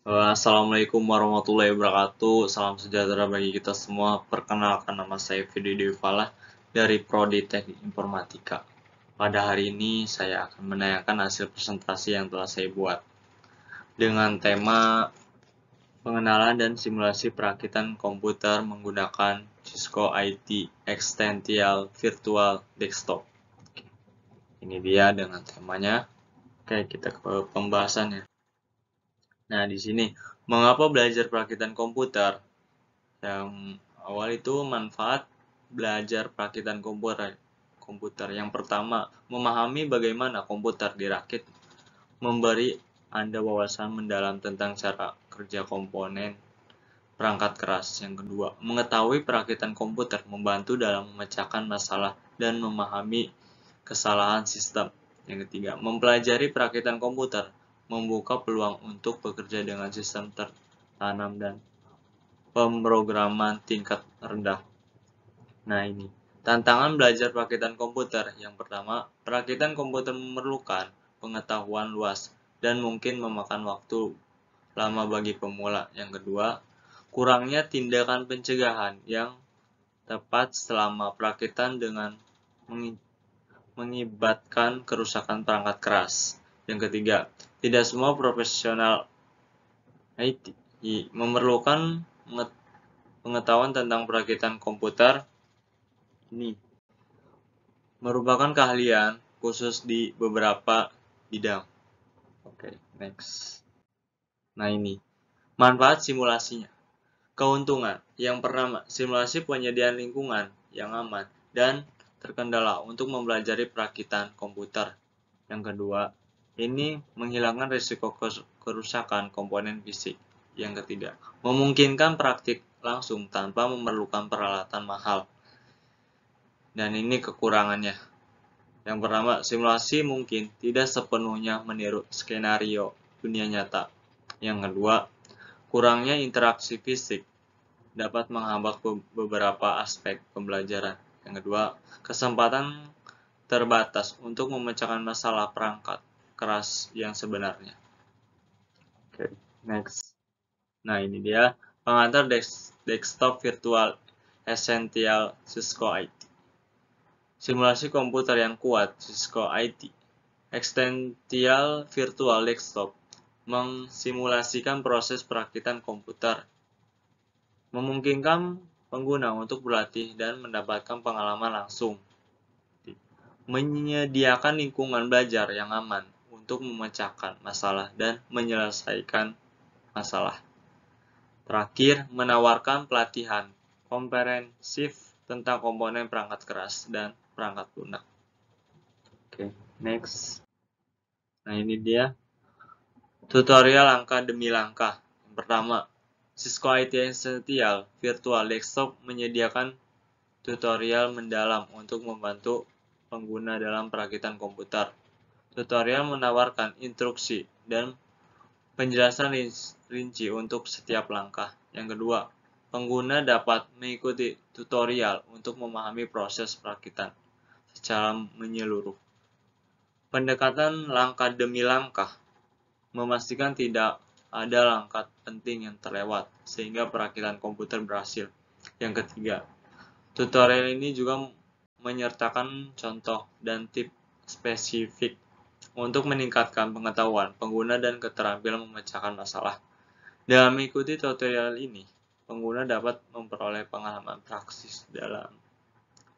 Assalamualaikum warahmatullahi wabarakatuh. Salam sejahtera bagi kita semua. Perkenalkan, nama saya Fidi Dewi Falah dari Prodi Teknik Informatika. Pada hari ini saya akan menayangkan hasil presentasi yang telah saya buat dengan tema pengenalan dan simulasi perakitan komputer menggunakan Cisco IT Extensial Virtual Desktop. Ini dia dengan temanya. Oke, kita ke pembahasannya. Nah, di sini mengapa belajar perakitan komputer? Yang awal itu manfaat belajar perakitan komputer. Yang pertama, memahami bagaimana komputer dirakit, memberi Anda wawasan mendalam tentang cara kerja komponen perangkat keras. Yang kedua, mengetahui perakitan komputer membantu dalam memecahkan masalah dan memahami kesalahan sistem. Yang ketiga, mempelajari perakitan komputer membuka peluang untuk bekerja dengan sistem tertanam dan pemrograman tingkat rendah. Nah, ini tantangan belajar perakitan komputer. Yang pertama, perakitan komputer memerlukan pengetahuan luas dan mungkin memakan waktu lama bagi pemula. Yang kedua, kurangnya tindakan pencegahan yang tepat selama perakitan dengan mengibatkan kerusakan perangkat keras. Yang ketiga, tidak semua profesional IT memerlukan pengetahuan tentang perakitan komputer. Ini merupakan keahlian khusus di beberapa bidang. Oke, next. Nah, ini manfaat simulasinya. Keuntungan. Yang pertama, simulasi penyediaan lingkungan yang aman dan terkendala untuk mempelajari perakitan komputer. Yang kedua, ini menghilangkan risiko kerusakan komponen fisik. Yang ketiga, memungkinkan praktik langsung tanpa memerlukan peralatan mahal. Dan ini kekurangannya. Yang pertama, simulasi mungkin tidak sepenuhnya meniru skenario dunia nyata. Yang kedua, kurangnya interaksi fisik dapat menghambat beberapa aspek pembelajaran. Yang kedua, kesempatan terbatas untuk memecahkan masalah perangkat keras yang sebenarnya. Oke, next. Nah, ini dia pengantar desktop virtual Essential Cisco IT. Simulasi komputer yang kuat Cisco IT. Extensial Virtual Desktop mensimulasikan proses perakitan komputer, memungkinkan pengguna untuk berlatih dan mendapatkan pengalaman langsung, menyediakan lingkungan belajar yang aman untuk memecahkan masalah dan menyelesaikan masalah. Terakhir, menawarkan pelatihan komprehensif tentang komponen perangkat keras dan perangkat lunak. Oke, next. Nah, ini dia tutorial langkah demi langkah. Yang pertama, Cisco IT Essential Virtual Desktop menyediakan tutorial mendalam untuk membantu pengguna dalam perakitan komputer. Tutorial menawarkan instruksi dan penjelasan rinci untuk setiap langkah. Yang kedua, pengguna dapat mengikuti tutorial untuk memahami proses perakitan secara menyeluruh. Pendekatan langkah demi langkah memastikan tidak ada langkah penting yang terlewat sehingga perakitan komputer berhasil. Yang ketiga, tutorial ini juga menyertakan contoh dan tips spesifik untuk meningkatkan pengetahuan pengguna dan keterampilan memecahkan masalah. Dalam mengikuti tutorial ini, pengguna dapat memperoleh pengalaman praktis dalam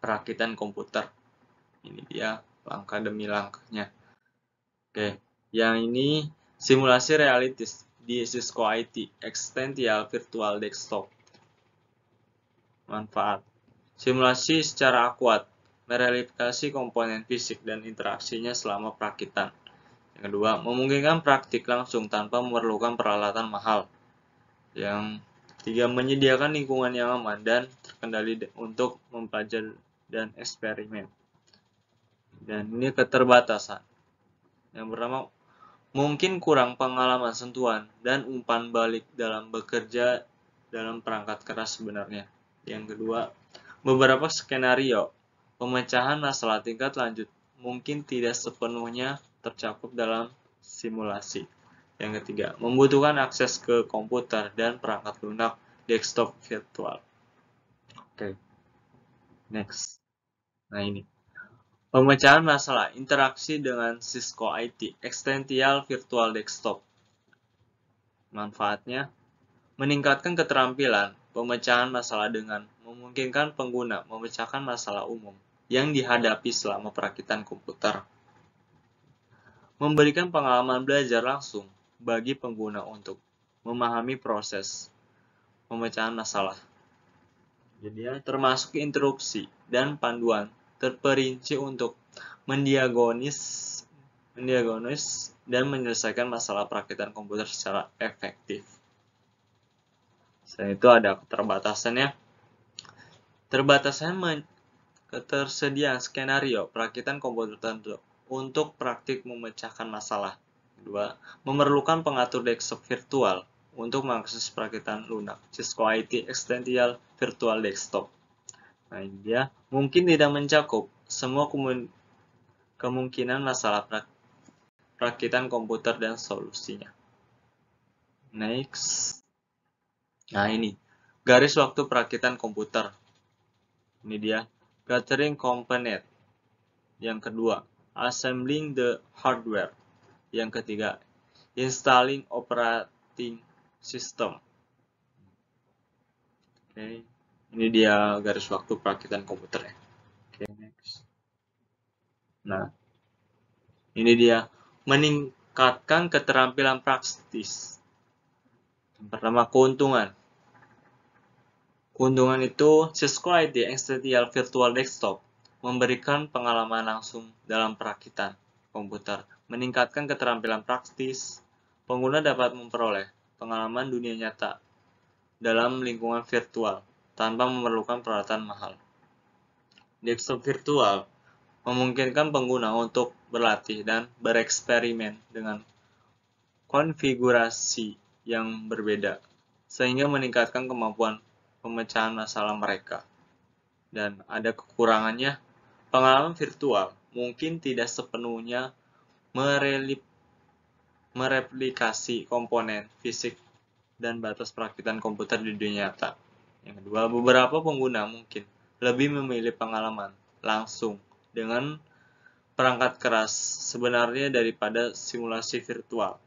perakitan komputer. Ini dia langkah demi langkahnya. Oke, yang ini simulasi realistis di Cisco IT Extensial Virtual Desktop. Manfaat. Simulasi secara akurat mereplikasi komponen fisik dan interaksinya selama perakitan. Yang kedua, memungkinkan praktik langsung tanpa memerlukan peralatan mahal. Yang ketiga, menyediakan lingkungan yang aman dan terkendali untuk mempelajari dan eksperimen. Dan ini keterbatasan. Yang pertama, mungkin kurang pengalaman sentuhan dan umpan balik dalam bekerja dalam perangkat keras sebenarnya. Yang kedua, beberapa skenario pemecahan masalah tingkat lanjut mungkin tidak sepenuhnya tercakup dalam simulasi. Yang ketiga, membutuhkan akses ke komputer dan perangkat lunak desktop virtual. Oke, next. Nah ini, pemecahan masalah interaksi dengan Cisco IT Extensial Virtual Desktop. Manfaatnya, meningkatkan keterampilan pemecahan masalah dengan memungkinkan pengguna memecahkan masalah umum yang dihadapi selama perakitan komputer. Memberikan pengalaman belajar langsung bagi pengguna untuk memahami proses pemecahan masalah. Jadi termasuk interupsi dan panduan terperinci untuk mendiagnosis dan menyelesaikan masalah perakitan komputer secara efektif. Selain itu ada keterbatasannya. Ketersediaan skenario perakitan komputer tertentu untuk praktik memecahkan masalah. Kedua, memerlukan pengatur desktop virtual untuk mengakses perakitan lunak Cisco IT Extensial Virtual Desktop. Nah, ini dia mungkin tidak mencakup semua kemungkinan masalah perakitan komputer dan solusinya. Next. Nah, ini garis waktu perakitan komputer. Ini dia, gathering component. Yang kedua, assembling the hardware. Yang ketiga, installing operating system. Oke, ini dia garis waktu perakitan komputer ya. Oke, next. Nah, ini dia meningkatkan keterampilan praktis. Yang pertama, keuntungan. Keuntungan itu, Cisco IT Extensial Virtual Desktop memberikan pengalaman langsung dalam perakitan komputer, meningkatkan keterampilan praktis. Pengguna dapat memperoleh pengalaman dunia nyata dalam lingkungan virtual tanpa memerlukan peralatan mahal. Desktop virtual memungkinkan pengguna untuk berlatih dan bereksperimen dengan konfigurasi yang berbeda, sehingga meningkatkan kemampuan pemecahan masalah mereka. Dan ada kekurangannya, pengalaman virtual mungkin tidak sepenuhnya mereplikasi komponen fisik dan batas perakitan komputer di dunia nyata. Yang kedua, beberapa pengguna mungkin lebih memilih pengalaman langsung dengan perangkat keras sebenarnya daripada simulasi virtual.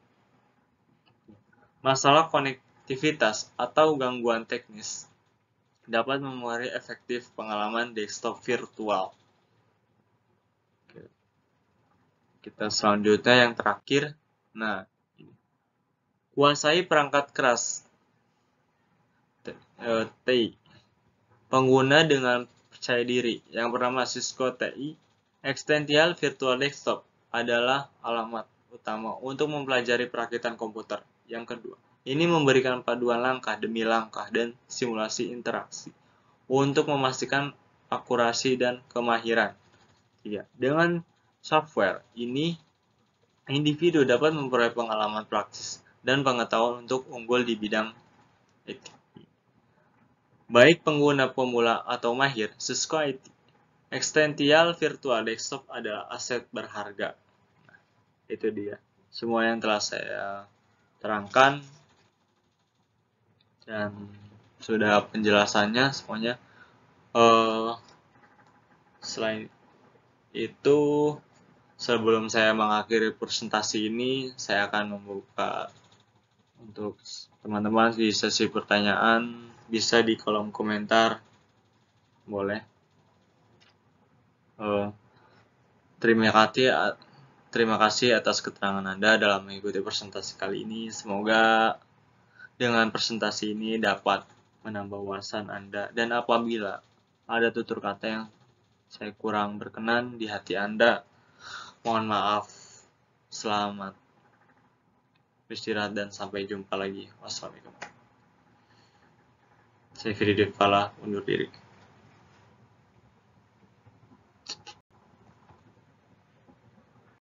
Masalah konektivitas atau gangguan teknis dapat mempengaruhi efektif pengalaman desktop virtual. Kita selanjutnya yang terakhir. Nah, kuasai perangkat keras TI. Pengguna dengan percaya diri. Yang pertama, Cisco TI Extensial Virtual Desktop adalah alamat utama untuk mempelajari perakitan komputer. Yang kedua, ini memberikan paduan langkah demi langkah dan simulasi interaksi untuk memastikan akurasi dan kemahiran. Dengan software ini, individu dapat memperoleh pengalaman praktis dan pengetahuan untuk unggul di bidang IT. Baik pengguna pemula atau mahir, Cisco IT Extensial Virtual Desktop adalah aset berharga. Nah, itu dia semua yang telah saya terangkan dan sudah penjelasannya semuanya. Selain itu, sebelum saya mengakhiri presentasi ini, saya akan membuka untuk teman-teman di sesi pertanyaan, bisa di kolom komentar, boleh. Terima kasih atas keterangan Anda dalam mengikuti presentasi kali ini. Semoga dengan presentasi ini dapat menambah wawasan Anda, dan apabila ada tutur kata yang saya kurang berkenan di hati Anda, mohon maaf. Selamat beristirahat dan sampai jumpa lagi. Wassalamualaikum. Saya Firdy Devkala, undur diri.